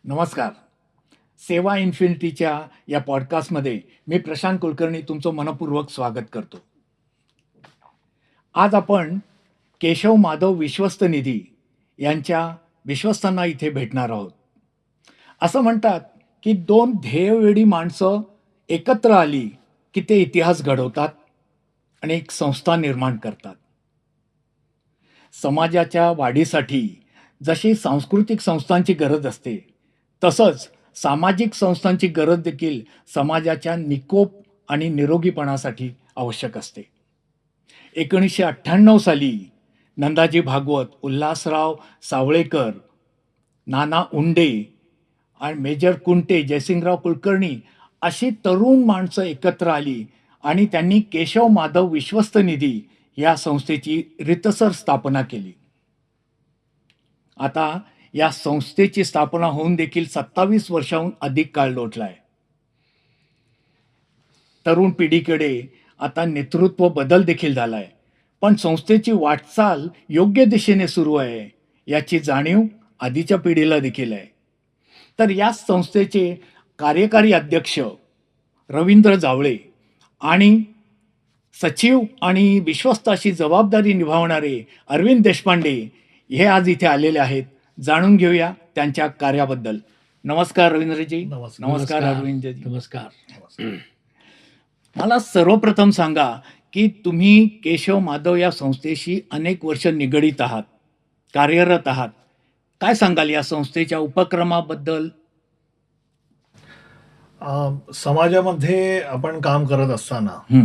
नमस्कार. सेवा इन्फिनिटीच्या या पॉडकास्टमध्ये मी प्रशांत कुलकर्णी तुमचं मनपूर्वक स्वागत करतो. आज आपण केशव माधव विश्वस्त निधी यांच्या विश्वस्तांना इथे भेटणार आहोत. असं म्हणतात की दोन ध्येयवेडी माणसं एकत्र आली की ते इतिहास घडवतात आणि एक संस्था निर्माण करतात. समाजाच्या वाढीसाठी जशी सांस्कृतिक संस्थांची गरज असते तसंच सामाजिक संस्थांची गरज देखील समाजाच्या निकोप आणि निरोगीपणासाठी आवश्यक असते. 1998 साली नंदाजी भागवत, उल्हासराव सावळेकर, नाना उंडे आणि मेजर कुंटे, जयसिंगराव कुलकर्णी अशी तरुण माणसं एकत्र आली आणि त्यांनी केशव माधव विश्वस्त निधी या संस्थेची रितसर स्थापना केली. आता या संस्थेची स्थापना होऊन देखील 27 वर्षाहून अधिक काळ लोटलाय. तरुण पिढीकडे आता नेतृत्व बदल देखील झालाय, पण संस्थेची वाटचाल योग्य दिशेने सुरू आहे याची जाणीव आधीच्या पिढीला देखील आहे. तर या संस्थेचे कार्यकारी अध्यक्ष रवींद्र जावळे आणि सचिव आणि विश्वस्त अशी जबाबदारी निभावणारे अरविंद देशपांडे हे आज इथे आलेले आहेत. जाणून घेऊया त्यांच्या कार्याबद्दल. नमस्कार रवींद्रजी. नमस्कार अरविंदजी. नमस्कार. मला सर्वप्रथम सांगा की तुम्ही केशव माधव या संस्थेशी अनेक वर्ष निगडीत आहात, कार्यरत आहात. काय सांगाल या संस्थेच्या उपक्रमाबद्दल? समाजामध्ये आपण काम करत असताना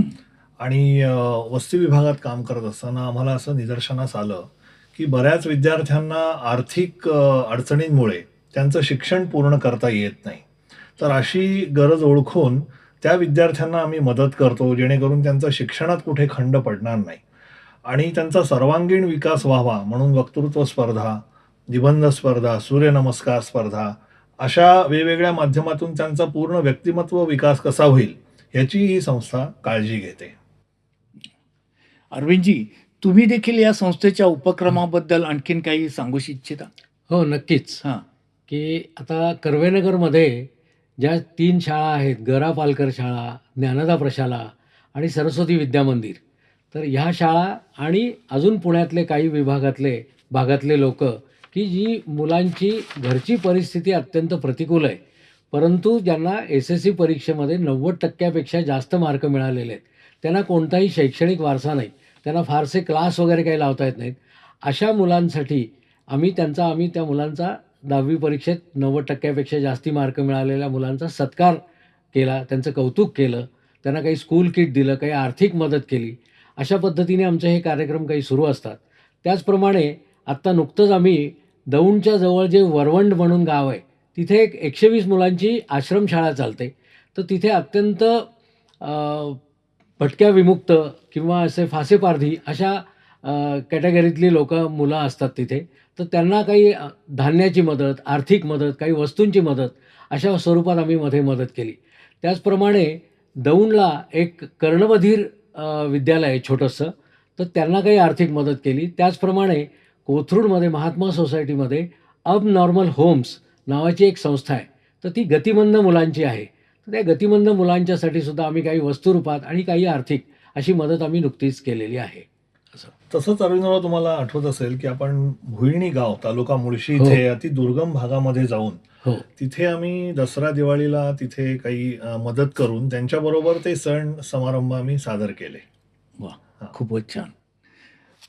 आणि वस्ती विभागात काम करत असताना आम्हाला असं निदर्शनास आलं की बऱ्याच विद्यार्थ्यांना आर्थिक अडचणींमुळे त्यांचं शिक्षण पूर्ण करता येत नाही. तर अशी गरज ओळखून त्या विद्यार्थ्यांना आम्ही मदत करतो, जेणेकरून त्यांचं शिक्षणात कुठे खंड पडणार नाही आणि त्यांचा सर्वांगीण विकास व्हावा म्हणून वक्तृत्व स्पर्धा, निबंध स्पर्धा, सूर्यनमस्कार स्पर्धा अशा वेगवेगळ्या माध्यमातून त्यांचा पूर्ण व्यक्तिमत्व विकास कसा होईल याची ही संस्था काळजी घेते. अरविंदजी, तुम्ही देखील या संस्थेच्या उपक्रमाबद्दल आणखीन काही सांगू इच्छिता? हो, नक्कीच. हां. की आता कर्वेनगरमध्ये ज्या 3 शाळा आहेत, गरा पालकर शाळा, ज्ञानदा प्रशाला आणि सरस्वती विद्या मंदिर, तर ह्या शाळा आणि अजून पुण्यातले काही भागातले लोक की जी मुलांची घरची परिस्थिती अत्यंत प्रतिकूल आहे, परंतु ज्यांना SSC परीक्षेमध्ये 90% जास्त मार्क मिळालेले आहेत, त्यांना कोणताही शैक्षणिक वारसा नाही, त्यांना फारसे क्लास वगैरे काही लावता येत नाहीत, अशा मुलांसाठी आम्ही त्या मुलांचा 10वी परीक्षेत 90% जास्ती मार्क मिळालेल्या मुलांचा सत्कार केला, त्यांचं कौतुक केलं, त्यांना काही स्कूल किट दिलं, काही आर्थिक मदत केली. अशा पद्धतीने आमचे हे कार्यक्रम काही सुरू असतात. त्याचप्रमाणे आत्ता नुकतंच आम्ही दौंडच्या जवळ जे वरवंड म्हणून गाव आहे, तिथे एक 120 मुलांची आश्रमशाळा चालते. तर तिथे अत्यंत भटक्या विमुक्त किंवा असे फासेपारधी अशा कॅटेगरीतली मुलं असतात तिथे. तर त्यांना काही धान्याची मदत, आर्थिक मदत, काही वस्तूंची मदत अशा स्वरूपात आम्ही मदत केली. त्याचप्रमाणे दौंडला एक कर्णबधीर विद्यालय आहे छोटंसं, तर त्यांना काही आर्थिक मदत केली. त्याचप्रमाणे कोथरूडमध्ये महात्मा सोसायटीमध्ये अब नॉर्मल होम्स नावाची एक संस्था आहे, तर ती गतिमंद मुलांची आहे. तर त्या गतिमंद मुलांच्यासाठी सुद्धा आम्ही काही वस्तुरूपात आणि काही आर्थिक अशी मदत आम्ही नुकतीच केलेली आहे. तसंच अरविंदराव, तुम्हाला आठवत असेल की आपण भुईणी गाव, तालुका मुळशी इथे अति दुर्गम भागामध्ये जाऊन तिथे आम्ही दसरा दिवाळीला तिथे काही मदत करून त्यांच्याबरोबर ते सण समारंभ आम्ही सादर केले. वा, खूपच छान.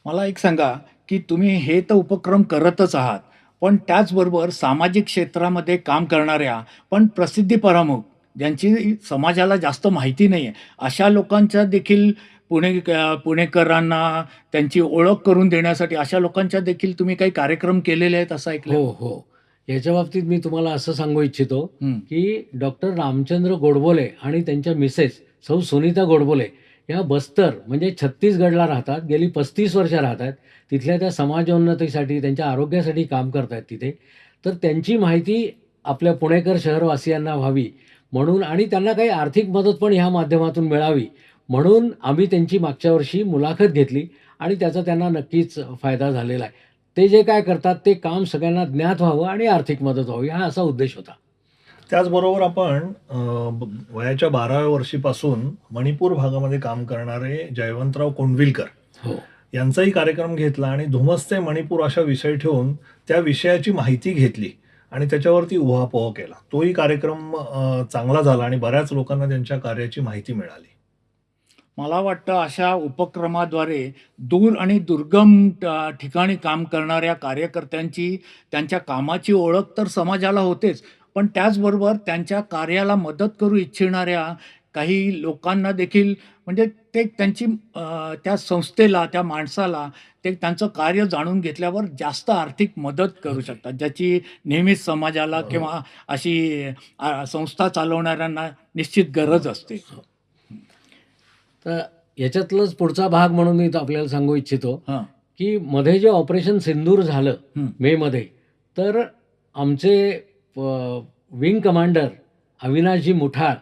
मला एक सांगा की तुम्ही हे तर उपक्रम करतच आहात, पण त्याचबरोबर सामाजिक क्षेत्रामध्ये काम करणाऱ्या पण प्रसिद्धीपरामुख ज्यांची समाजाला जास्त माहिती नाही आहे अशा लोकांच्या देखील पुणेकरांना त्यांची ओळख करून देण्यासाठी अशा लोकांच्या देखील तुम्ही काही कार्यक्रम केलेले आहेत असं ऐकलं? हो. याच्या बाबतीत मी तुम्हाला असं सांगू इच्छितो की डॉक्टर रामचंद्र गोडबोले आणि त्यांच्या मिसेस सौ सुनीता गोडबोले या बस्तर म्हणजे छत्तीसगडला राहतात, गेली 35 वर्ष राहतात. तिथल्या त्या समाजोन्नतीसाठी, त्यांच्या आरोग्यासाठी काम करत आहेत तिथे. तर त्यांची माहिती आपल्या पुणेकर शहरवासियांना व्हावी म्हणून आणि त्यांना काही आर्थिक मदत पण ह्या माध्यमातून मिळावी म्हणून आम्ही त्यांची मागच्या वर्षी मुलाखत घेतली आणि त्याचा त्यांना नक्कीच फायदा झालेला आहे. ते जे काय करतात ते काम सगळ्यांना ज्ञात व्हावं आणि आर्थिक मदत व्हावी, हा असा उद्देश होता. त्याचबरोबर आपण वयाच्या 12व्या वर्षीपासून मणिपूर भागामध्ये काम करणारे जयवंतराव कोंडविलकर हो. यांचाही कार्यक्रम घेतला आणि धुमसते मणिपूर अशा विषय ठेवून त्या विषयाची माहिती घेतली आणि त्याच्यावरती उहापोह केला. तोही कार्यक्रम चांगला झाला आणि बऱ्याच लोकांना त्यांच्या कार्याची माहिती मिळाली. मला वाटतं अशा उपक्रमाद्वारे दूर आणि दुर्गम ठिकाणी काम करणाऱ्या कार्यकर्त्यांची, त्यांच्या कामाची ओळख तर समाजाला होतेच, पण त्याचबरोबर त्यांच्या कार्याला मदत करू इच्छिणाऱ्या काही लोकांना देखील, म्हणजे ते त्यांची त्या संस्थेला, त्या माणसाला ते त्यांचं कार्य जाणून घेतल्यावर जास्त आर्थिक मदत करू शकतात, ज्याची नेहमीच समाजाला किंवा अशी संस्था चालवणाऱ्यांना निश्चित गरज असते. तर याच्यातलाच पुढचा भाग म्हणून मी तो आपल्याला सांगू इच्छितो, हां. की मध्ये जे ऑपरेशन सिंदूर झालं हं. मेमध्ये, तर आमचे विंग कमांडर अविनाशजी मुठाळ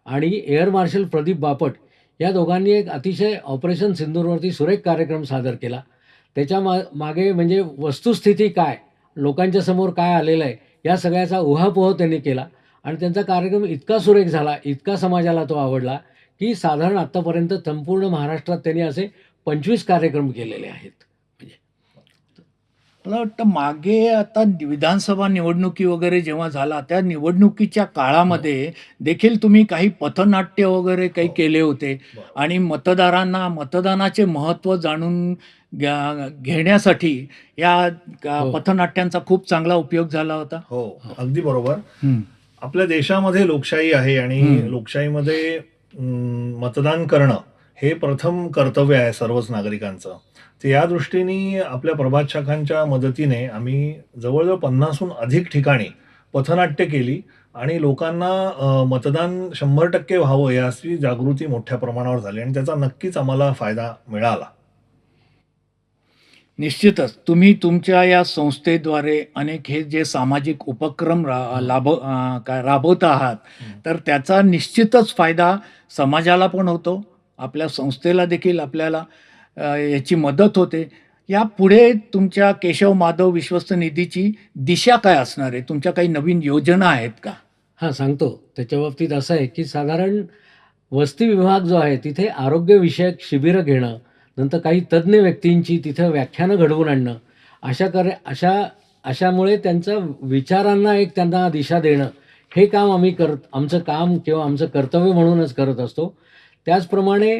आणि एअर मार्शल प्रदीप बापट या दोघांनी एक अतिशय ऑपरेशन सिंदूरवरती सुरेख कार्यक्रम सादर केला. त्याच्या मागे म्हणजे वस्तुस्थिती काय, लोकांच्या समोर काय आलेलं आहे, या सगळ्याचा उहापोह त्यांनी केला आणि त्यांचा कार्यक्रम इतका सुरेख झाला, इतका समाजाला तो आवडला, की साधारण आत्तापर्यंत संपूर्ण महाराष्ट्रात त्यांनी असे 25 कार्यक्रम केलेले आहेत. म्हणजे मला वाटतं मागे आता विधानसभा निवडणुकी वगैरे जेव्हा झाला, त्या निवडणुकीच्या काळामध्ये देखील तुम्ही काही पथनाट्य वगैरे काही केले होते बरोबर. आणि मतदारांना मतदानाचे महत्त्व जाणून घेण्यासाठी या हो. पथनाट्यांचा खूप चांगला उपयोग झाला होता. हो, अगदी बरोबर. हं. आपल्या देशामध्ये लोकशाही आहे आणि हं. लोकशाहीमध्ये मतदान करणं हे प्रथम कर्तव्य आहे सर्वच नागरिकांचं. तर या दृष्टीने आपल्या प्रभात शाखांच्या मदतीने आम्ही जवळजवळ 50हून अधिक ठिकाणी पथनाट्य केली आणि लोकांना मतदान 100% व्हावं याची जागृती मोठ्या प्रमाणावर झाली आणि त्याचा नक्कीच आम्हाला फायदा मिळाला. निश्चितच तुम्ही तुमच्या या संस्थेद्वारे अनेक हे जे सामाजिक उपक्रम राबवत आहात, तर त्याचा निश्चितच फायदा समाजाला पण होतो, आपल्या संस्थेला देखील आपल्याला याची मदत होते. यापुढे तुमच्या केशव माधव विश्वस्त निधीची दिशा काय असणार आहे? तुमच्या काही नवीन योजना आहेत का? हां, सांगतो. त्याच्या बाबतीत असं आहे, की साधारण वसती विभाग जो आहे तिथे आरोग्यविषयक शिबिरं घेणं, नंतर काही तज्ज्ञ व्यक्तींची तिथं व्याख्यानं घडवून आणणं, अशामुळे त्यांच्या विचारांना एक त्यांना दिशा देणं, हे काम आमचं काम किंवा आमचं कर्तव्य म्हणूनच करत असतो. त्याचप्रमाणे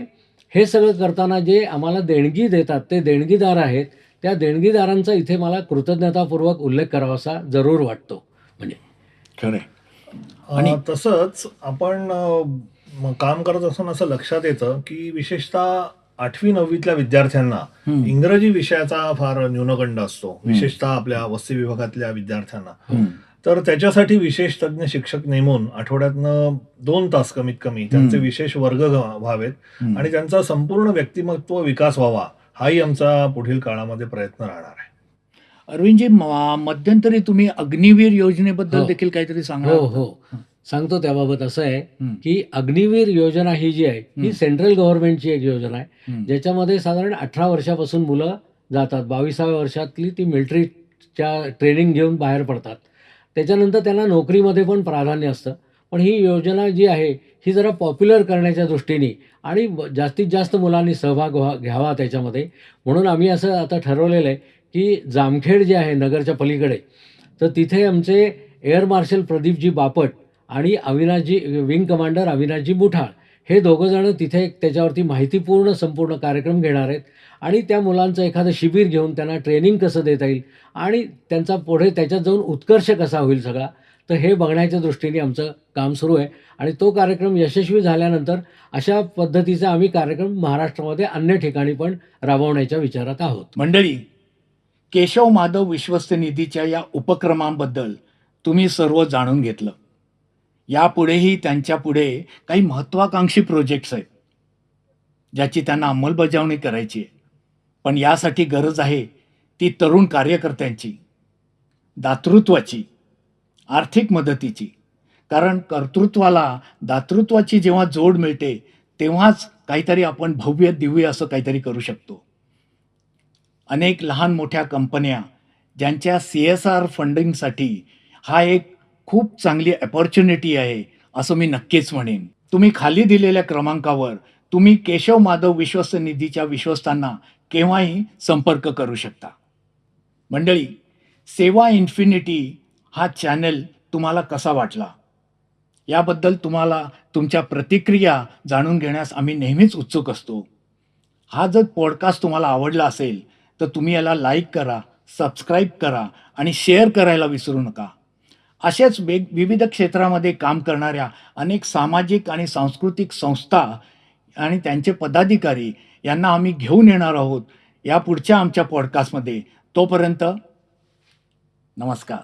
हे सगळं करताना जे आम्हाला देणगी देतात ते देणगीदार आहेत, त्या देणगीदारांचा इथे मला कृतज्ञतापूर्वक उल्लेख करावासा जरूर वाटतो. म्हणजे खरंय. तसंच आपण काम करत असताना असं लक्षात येतं की विशेषतः 8वी-9वीतल्या विद्यार्थ्यांना इंग्रजी विषयाचा फार न्यूनगंड असतो, विशेषतः आपल्या वसती विभागातल्या विद्यार्थ्यांना. तर त्याच्यासाठी विशेष तज्ज्ञ शिक्षक नेमून आठवड्यातनं 2 तास कमीत कमी त्यांचे विशेष वर्ग व्हावेत आणि त्यांचा संपूर्ण व्यक्तिमत्व विकास व्हावा, हाही आमचा पुढील काळामध्ये प्रयत्न राहणार आहे. अरविंदजी, मध्यंतरी तुम्ही अग्निवीर योजनेबद्दल हो. देखील काहीतरी सांगा. हो, हो. सांगतो त्याबाबत. असं आहे, की अग्निवीर योजना ही जी आहे, ही सेंट्रल गव्हर्नमेंटची एक योजना आहे, ज्याच्यामध्ये साधारण 18 वर्षापासून मुलं जातात. 22व्या वर्षातली ती मिलिटरीच्या ट्रेनिंग घेऊन बाहेर पडतात. त्याच्यानंतर त्यांना नोकरीमध्ये पण प्राधान्य असतं. पण ही योजना जी आहे, ही जरा पॉप्युलर करण्याच्या दृष्टीने आणि जास्तीत जास्त मुलांनी सहभाग घ्यावा त्याच्यामध्ये, म्हणून आम्ही असं आता ठरवलेलं आहे, की जामखेड जे आहे नगरच्या पलीकडे, तर तिथे आमचे एअर मार्शल प्रदीपजी बापट आणि अविनाशजी विंग कमांडर अविनाशजी मुठाळ हे दोघंजणं तिथे त्याच्यावरती माहितीपूर्ण संपूर्ण कार्यक्रम घेणार आहेत आणि त्या मुलांचं एखादं शिबिर घेऊन त्यांना ट्रेनिंग कसं देता येईल आणि त्यांचा पुढे त्याच्यात जाऊन उत्कर्ष कसा होईल सगळा, तर हे बघण्याच्या दृष्टीने आमचं काम सुरू आहे आणि तो कार्यक्रम यशस्वी झाल्यानंतर अशा पद्धतीचा आम्ही कार्यक्रम महाराष्ट्रामध्ये अन्य ठिकाणी पण राबवण्याच्या विचारात आहोत. मंडळी, केशव माधव विश्वस्त निधीच्या या उपक्रमांबद्दल तुम्ही सर्व जाणून घेतलं. यापुढेही त्यांच्या पुढे काही महत्त्वाकांक्षी प्रोजेक्ट्स आहेत, ज्याची त्यांना अंमलबजावणी करायची आहे. पण यासाठी गरज आहे ती तरुण कार्यकर्त्यांची, दातृत्वाची, आर्थिक मदतीची. कारण कर्तृत्वाला दातृत्वाची जेव्हा जोड मिळते, तेव्हाच काहीतरी आपण भव्य दिव्य असं काहीतरी करू शकतो. अनेक लहान मोठ्या कंपन्या ज्यांच्या CSR फंडिंगसाठी हा एक खूप चांगली अपॉर्च्युनिटी आहे असं मी नक्कीच म्हणेन. तुम्ही खाली दिलेल्या क्रमांकावर तुम्ही केशव माधव विश्वस्त निधीच्या विश्वस्तांना केव्हाही संपर्क करू शकता. मंडळी, सेवा इन्फिनिटी हा चॅनल तुम्हाला कसा वाटला? याबद्दल तुम्हाला तुमच्या प्रतिक्रिया जाणून घेण्यास आम्ही नेहमीच उत्सुक असतो. हा जर पॉडकास्ट तुम्हाला आवडला असेल तर तुम्ही याला लाईक करा, सबस्क्राईब करा आणि शेअर करायला विसरू नका. अशाच विविध क्षेत्रामध्ये काम करणाऱ्या अनेक सामाजिक आणि सांस्कृतिक संस्था आणि त्यांचे पदाधिकारी यांना आम्ही घेऊन येणार आहोत या पुढच्या आमच्या पॉडकास्टमध्ये. तोपर्यंत नमस्कार.